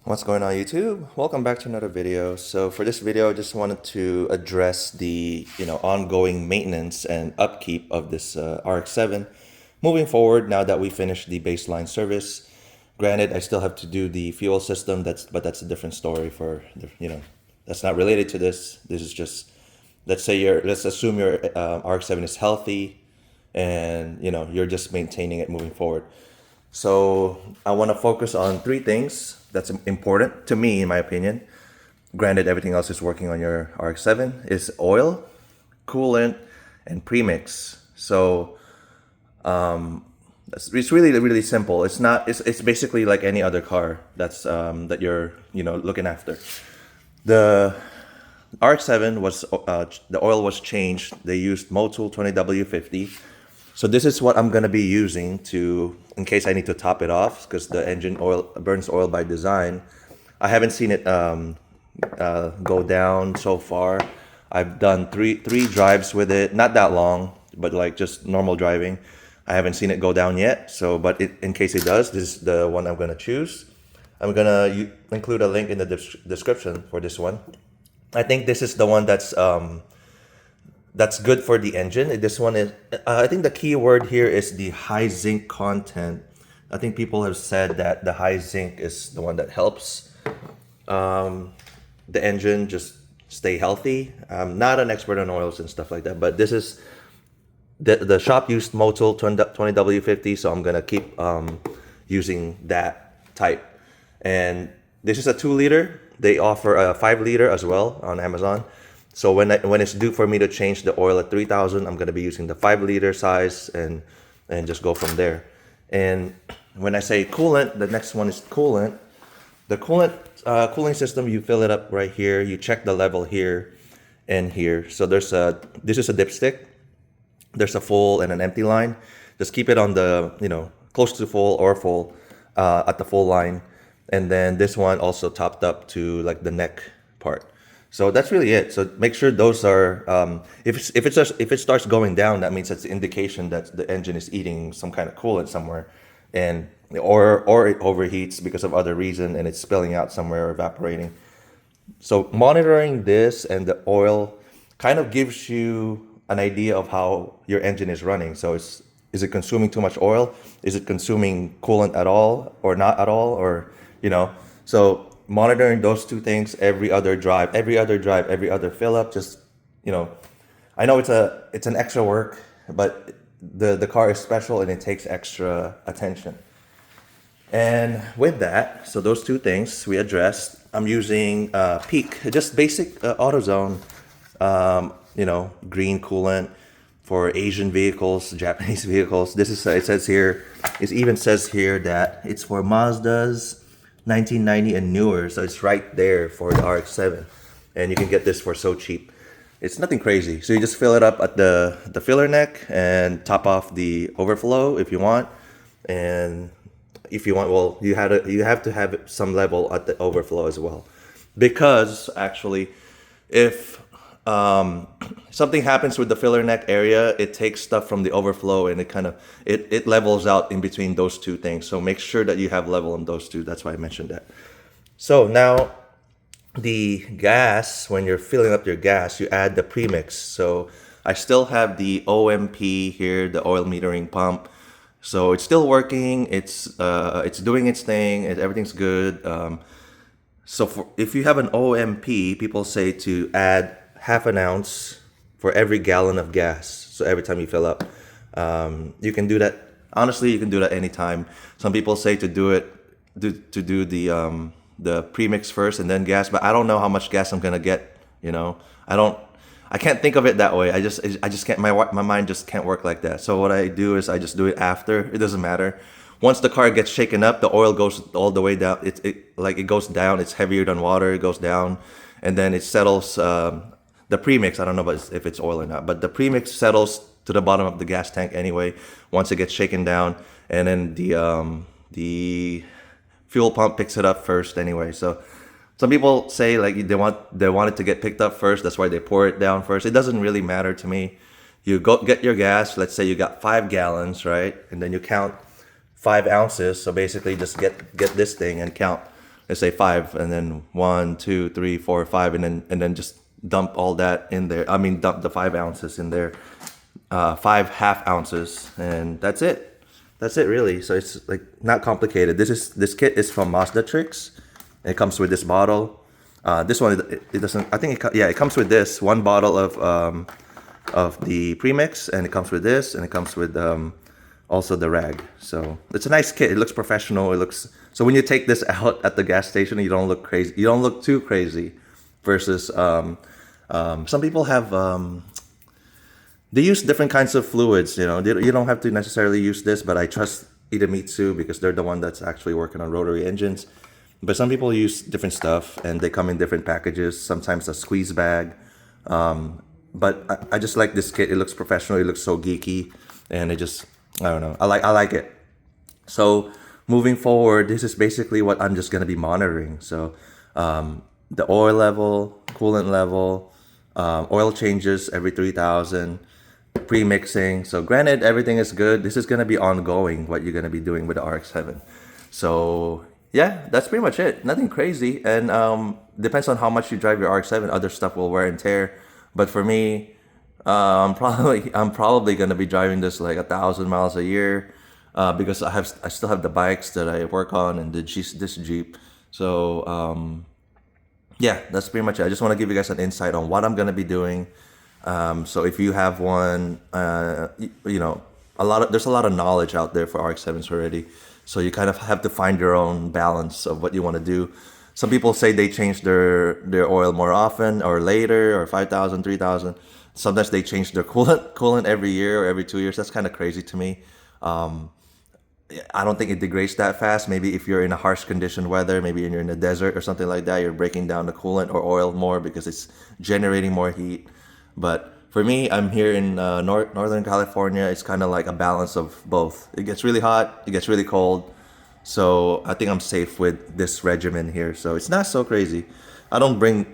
What's going on, YouTube? Welcome back to another video. So for this video, I just wanted to address the ongoing maintenance and upkeep of this RX-7 moving forward. Now that we finished the baseline service, granted, I still have to do the fuel system. But that's a different story. That's not related to this. This is just, let's assume your RX-7 is healthy, and you're just maintaining it moving forward. So I want to focus on three things that's important to me, in my opinion. Granted, everything else is working on your RX-7 is oil, coolant, and premix. So it's really simple. It's basically like any other car that you're looking after. The RX-7 was the oil was changed. They used Motul 20W50. So this is what I'm gonna be using in case I need to top it off, because the engine oil burns oil by design. I haven't seen it go down so far. I've done three drives with it, not that long, but like just normal driving. I haven't seen it go down yet. So, but in case it does, this is the one I'm gonna choose. I'm gonna include a link in the description for this one. I think this is the one that's good for the engine. This one is, I think the key word here is the high zinc content. I think people have said that the high zinc is the one that helps the engine just stay healthy. I'm not an expert on oils and stuff like that, but this is the shop used Motul 20W50, so I'm gonna keep using that type. And this is a 2-liter. They offer a 5-liter as well on Amazon. So when it's due for me to change the oil at 3,000, I'm gonna be using the 5-liter size and just go from there. And when I say coolant, the next one is coolant. The coolant cooling system, you fill it up right here. You check the level here and here. So this is a dipstick. There's a full and an empty line. Just keep it on the close to full or full at the full line. And then this one also topped up to like the neck part. So that's really it. So make sure those are if it starts going down, that means that's the indication that the engine is eating some kind of coolant somewhere, and or it overheats because of other reason and it's spilling out somewhere or evaporating. So monitoring this and the oil kind of gives you an idea of how your engine is running. So is it consuming too much oil? Is it consuming coolant at all or not at all? Or so monitoring those two things every other drive, every other fill up. Just I know it's an extra work, but the car is special and it takes extra attention. And with that, so those two things we addressed. I'm using Peak, just basic AutoZone, green coolant for Asian vehicles, Japanese vehicles. This is it even says here that it's for Mazdas 1990 and newer, so it's right there for the RX-7, and you can get this for so cheap. It's nothing crazy. So you just fill it up at the filler neck and top off the overflow if you want. And if you want, well, you have to have some level at the overflow as well, because actually, if something happens with the filler neck area, it takes stuff from the overflow and it levels out in between those two things. So make sure that you have level on those two. That's why I mentioned that. So now the gas, when you're filling up your gas, you add the premix. So I still have the OMP here, the oil metering pump. So it's still working. It's doing its thing. Everything's good. So if you have an OMP, people say to add half an ounce for every gallon of gas. So every time you fill up, you can do that. Honestly, you can do that anytime. Some people say to do the premix first and then gas, but I don't know how much gas I'm gonna get. I can't think of it that way. I just can't. My mind just can't work like that. So what I do is I just do it after. It doesn't matter. Once the car gets shaken up, the oil goes all the way down. It goes down. It's heavier than water. It goes down, and then it settles. The premix, I don't know if it's oil or not, but the premix settles to the bottom of the gas tank anyway once it gets shaken down, and then the fuel pump picks it up first anyway. So some people say like they want it to get picked up first, that's why they pour it down first. It doesn't really matter to me. You go get your gas. Let's say you got 5 gallons, right? And then you count 5 ounces. So basically, just get this thing and count. let's say 5, and then 1, 2, 3, 4, 5, and then just dump all that in there. I mean, dump the 5 ounces in there, 5 half ounces, and that's it. That's it, really. So it's like not complicated. This kit is from Mazda Tricks. It comes with this bottle. This one, it doesn't. I think it comes with this one bottle of the Premix, and it comes with this, and it comes with also the rag. So it's a nice kit. It looks professional. It looks, so when you take this out at the gas station, you don't look crazy. You don't look too crazy. Versus some people have they use different kinds of fluids. You don't have to necessarily use this, but I trust Idemitsu because they're the one that's actually working on rotary engines. But some people use different stuff, and they come in different packages. Sometimes a squeeze bag. But I just like this kit. It looks professional. It looks so geeky, and it just, I don't know. I like it. So moving forward, this is basically what I'm just gonna be monitoring. So the oil level, coolant level, oil changes every 3,000, pre-mixing. So granted, everything is good. This is gonna be ongoing. What you're gonna be doing with the RX-7. So yeah, that's pretty much it. Nothing crazy, and depends on how much you drive your RX-7. Other stuff will wear and tear. But for me, I'm probably gonna be driving this like 1,000 miles a year, because I still have the bikes that I work on and this Jeep. So yeah, that's pretty much it. I just want to give you guys an insight on what I'm gonna be doing. So if you have one, there's a lot of knowledge out there for RX-7s already. So you kind of have to find your own balance of what you want to do. Some people say they change their oil more often or later, or 5,000, 3,000. Sometimes they change their coolant every year or every 2 years. That's kind of crazy to me. I don't think it degrades that fast. Maybe if you're in a harsh condition weather, maybe you're in the desert or something like that, you're breaking down the coolant or oil more because it's generating more heat. But for me, I'm here in Northern California. It's kind of like a balance of both. It gets really hot, it gets really cold. So I think I'm safe with this regimen here. So it's not so crazy. I don't bring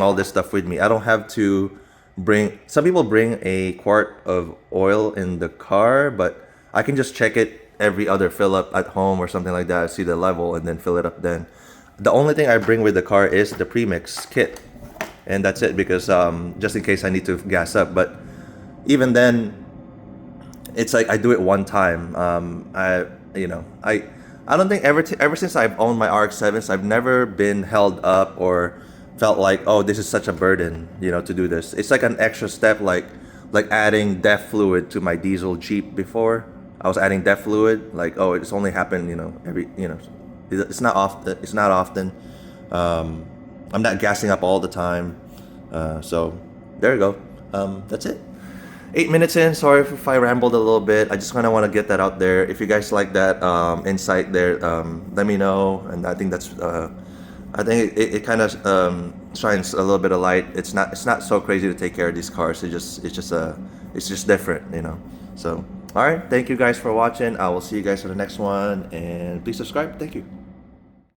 all this stuff with me. I don't have to bring. Some people bring a quart of oil in the car, but I can just check it every other fill up at home or something like that. I see the level and then fill it up then. The only thing I bring with the car is the Premix kit, and that's it, because just in case I need to gas up. But even then, it's like I do it one time. I don't think ever since I've owned my RX-7s, I've never been held up or felt like, oh, this is such a burden, to do this. It's like an extra step, like adding DEF fluid to my diesel Jeep before. I was adding DEF fluid, like, oh, it's only happened, it's not often. It's not often. I'm not gassing up all the time. So there you go. That's it. 8 minutes in. Sorry if I rambled a little bit. I just kind of want to get that out there. If you guys like that insight there, let me know. And I think that's I think it kind of shines a little bit of light. It's not so crazy to take care of these cars. It's just different, So all right, thank you guys for watching. I will see you guys for the next one, and please subscribe. Thank you.